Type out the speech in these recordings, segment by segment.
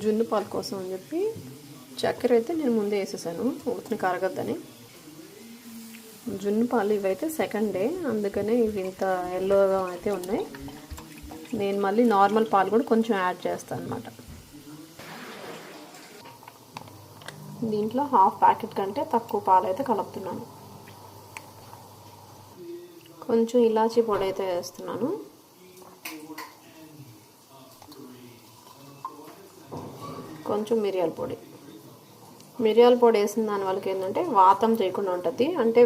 జున్ను పాలు కోసం అని చెప్పి చక్కెర అయితే నేను ముందే వేసేసాను ఉడికిన కరగద్దని. జున్ను పాలు ఇవైతే సెకండ్ డే, అందుకనే ఇవి ఇంత ఎల్లోగా అయితే ఉన్నాయి. నేను మళ్ళీ నార్మల్ పాలు కూడా కొంచెం యాడ్ చేస్తాను అనమాట. దీంట్లో హాఫ్ ప్యాకెట్ కంటే తక్కువ పాలు అయితే కలుపుతున్నాను. కొంచెం ఇలాచీ పొడి అయితే వేస్తున్నాను. కొంచెం మిరియాల పొడి వేసిన దాని వల్ల ఏంటంటే వాతం చేయకుండా ఉంటుంది. అంటే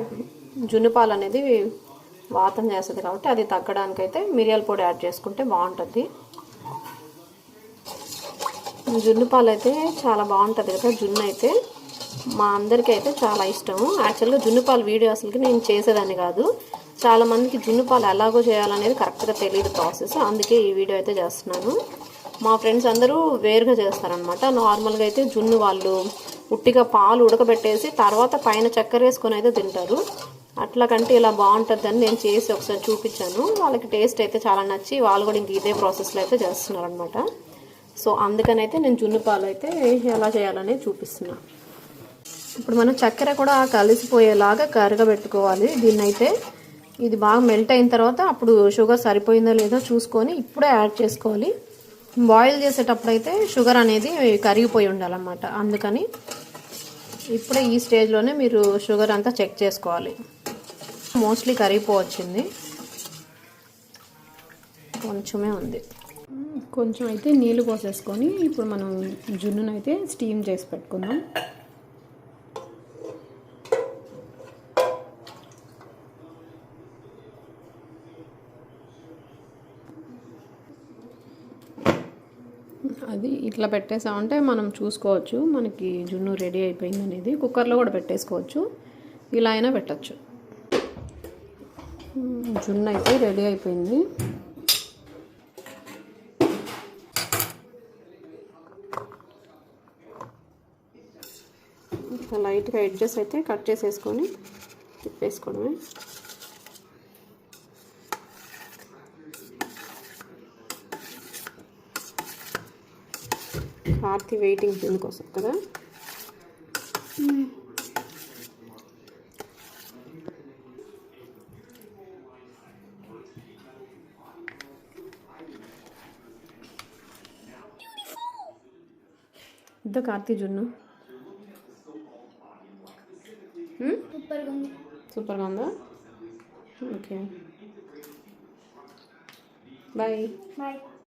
జున్ను పాలు అనేది వాతం చేస్తుంది కాబట్టి అది తగ్గడానికైతే మిరియాల పొడి యాడ్ చేసుకుంటే బాగుంటుంది. జున్ను పాలు అయితే చాలా బాగుంటుంది కదా. జున్ను అయితే మా అందరికీ అయితే చాలా ఇష్టము. యాక్చువల్గా జున్ను పాలు వీడియో అసలుకి నేను చేసేదాన్ని కాదు. చాలామందికి జున్ను పాలు ఎలాగో చేయాలనేది కరెక్ట్గా తెలియదు ప్రాసెస్, అందుకే ఈ వీడియో అయితే చేస్తున్నాను. మా ఫ్రెండ్స్ అందరూ వేరుగా చేస్తారనమాట. నార్మల్గా అయితే జున్ను వాళ్ళు ఉట్టిగా పాలు ఉడకబెట్టేసి తర్వాత పైన చక్కెర వేసుకొని అయితే తింటారు. అట్లా కంటే ఇలా బాగుంటుందని నేను చేసి ఒకసారి చూపించాను. వాళ్ళకి టేస్ట్ అయితే చాలా నచ్చి వాళ్ళు కూడా ఇంక ఇదే ప్రాసెస్లో అయితే చేస్తున్నారు అనమాట. సో అందుకనైతే నేను జున్ను పాలు అయితే ఎలా చేయాలనేది చూపిస్తున్నాను. ఇప్పుడు మనం చక్కెర కూడా కలిసిపోయేలాగా కరగబెట్టుకోవాలి దీన్నైతే. ఇది బాగా మెల్ట్ అయిన తర్వాత అప్పుడు షుగర్ సరిపోయిందో లేదో చూసుకొని ఇప్పుడే యాడ్ చేసుకోవాలి. బాయిల్ చేసేటప్పుడు అయితే షుగర్ అనేది కరిగిపోయి ఉండాలన్నమాట. అందుకని ఇప్పుడే ఈ స్టేజ్లోనే మీరు షుగర్ అంతా చెక్ చేసుకోవాలి. మోస్ట్లీ కరిగిపోవచ్చింది, కొంచెమే ఉంది. కొంచెం అయితే నీళ్ళు పోసేసుకొని ఇప్పుడు మనం జున్నును అయితే స్టీమ్ చేసి పెట్టుకుందాం. అది ఇట్లా పెట్టేసామంటే మనం చూసుకోవచ్చు మనకి జున్ను రెడీ అయిపోయింది అనేది. కుక్కర్లో కూడా పెట్టేసుకోవచ్చు, ఇలా అయినా పెట్టచ్చు. జున్ను అయితే రెడీ అయిపోయింది. ఇట్లా లైట్గా ఎడ్జెస్ అయితే కట్ చేసేసుకొని తిప్పేసుకోవడమే. కార్తీ వెయిటింగ్ దీనికోసం కదా. ఇద్దా కార్తీ జున్ను సూపర్గా ఉందా? Okay, bye.